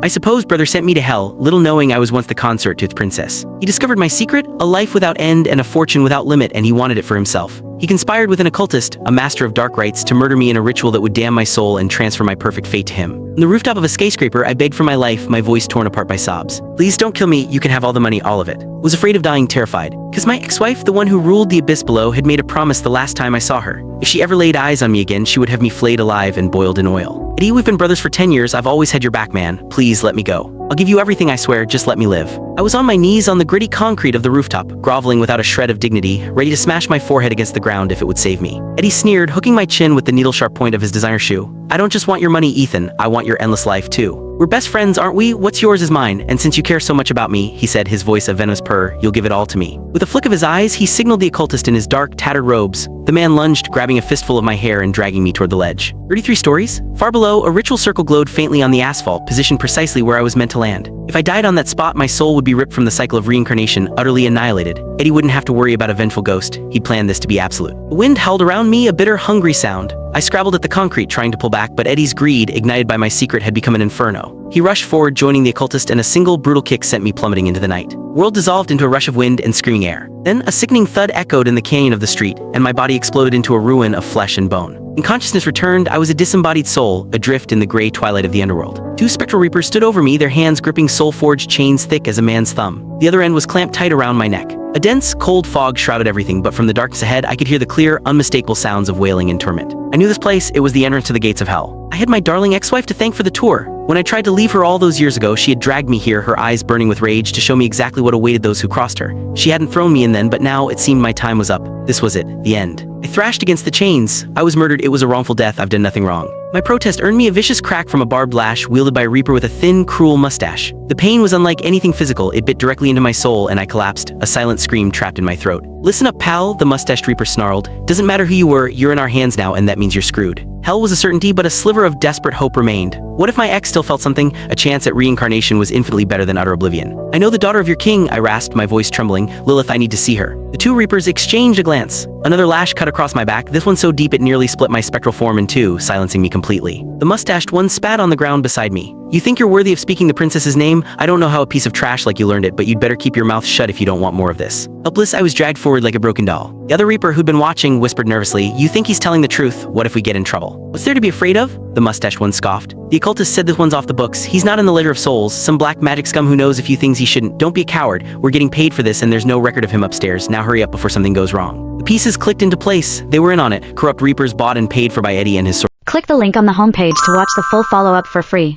I suppose brother sent me to hell, little knowing I was once the consort to the princess. He discovered my secret, a life without end and a fortune without limit, and he wanted it for himself. He conspired with an occultist, a master of dark rites, to murder me in a ritual that would damn my soul and transfer my perfect fate to him. On the rooftop of a skyscraper, I begged for my life, my voice torn apart by sobs. Please don't kill me, you can have all the money, all of it. Was afraid of dying, terrified. Cause my ex-wife, the one who ruled the abyss below, had made a promise the last time I saw her. If she ever laid eyes on me again, she would have me flayed alive and boiled in oil. Eddie, we've been brothers for 10 years, I've always had your back, man. Please let me go. I'll give you everything, I swear, just let me live. I was on my knees on the gritty concrete of the rooftop, groveling without a shred of dignity, ready to smash my forehead against the ground if it would save me. Eddie sneered, hooking my chin with the needle-sharp point of his designer shoe. I don't just want your money, Ethan, I want your endless life too. We're best friends, aren't we? What's yours is mine, and since you care so much about me, he said, his voice a venomous purr, you'll give it all to me. With a flick of his eyes, he signaled the occultist in his dark, tattered robes. The man lunged, grabbing a fistful of my hair and dragging me toward the ledge. 33 stories? Far below, a ritual circle glowed faintly on the asphalt, positioned precisely where I was meant to land. If I died on that spot, my soul would be ripped from the cycle of reincarnation, utterly annihilated. Eddie wouldn't have to worry about a vengeful ghost. He'd planned this to be absolute. The wind howled around me, a bitter, hungry sound. I scrabbled at the concrete, trying to pull back, but Eddie's greed, ignited by my secret, had become an inferno. He rushed forward, joining the occultist, and a single brutal kick sent me plummeting into the night. World dissolved into a rush of wind and screaming air. Then a sickening thud echoed in the canyon of the street, and my body exploded into a ruin of flesh and bone. When consciousness returned, I was a disembodied soul, adrift in the gray twilight of the underworld. Two spectral reapers stood over me, their hands gripping soul-forged chains thick as a man's thumb. The other end was clamped tight around my neck. A dense, cold fog shrouded everything, but from the darkness ahead, I could hear the clear, unmistakable sounds of wailing and torment. I knew this place, it was the entrance to the gates of hell. I had my darling ex-wife to thank for the tour. When I tried to leave her all those years ago, she had dragged me here, her eyes burning with rage, to show me exactly what awaited those who crossed her. She hadn't thrown me in then, but now it seemed my time was up. This was it, the end. I thrashed against the chains. I was murdered, it was a wrongful death, I've done nothing wrong. My protest earned me a vicious crack from a barbed lash wielded by a reaper with a thin, cruel mustache. The pain was unlike anything physical, it bit directly into my soul and I collapsed, a silent scream trapped in my throat. Listen up, pal, the mustached reaper snarled. Doesn't matter who you were, you're in our hands now, and that means you're screwed. Hell was a certainty, but a sliver of desperate hope remained. What if my ex still felt something? A chance at reincarnation was infinitely better than utter oblivion. I know the daughter of your king, I rasped, my voice trembling. Lilith, I need to see her. The two reapers exchanged a glance. Another lash cut across my back, this one so deep it nearly split my spectral form in two, silencing me completely. The mustached one spat on the ground beside me. You think you're worthy of speaking the princess's name? I don't know how a piece of trash like you learned it, but you'd better keep your mouth shut if you don't want more of this. Helpless, I was dragged forward like a broken doll. The other reaper who'd been watching whispered nervously, you think he's telling the truth? What if we get in trouble? What's there to be afraid of? The mustached one scoffed. The occultist said this one's off the books. He's not in the ledger of souls, some black magic scum who knows a few things he shouldn't. Don't be a coward. We're getting paid for this and there's no record of him upstairs. Now hurry up before something goes wrong. The pieces clicked into place. They were in on it. Corrupt reapers bought and paid for by Eddie and his Click the link on the homepage to watch the full follow-up for free.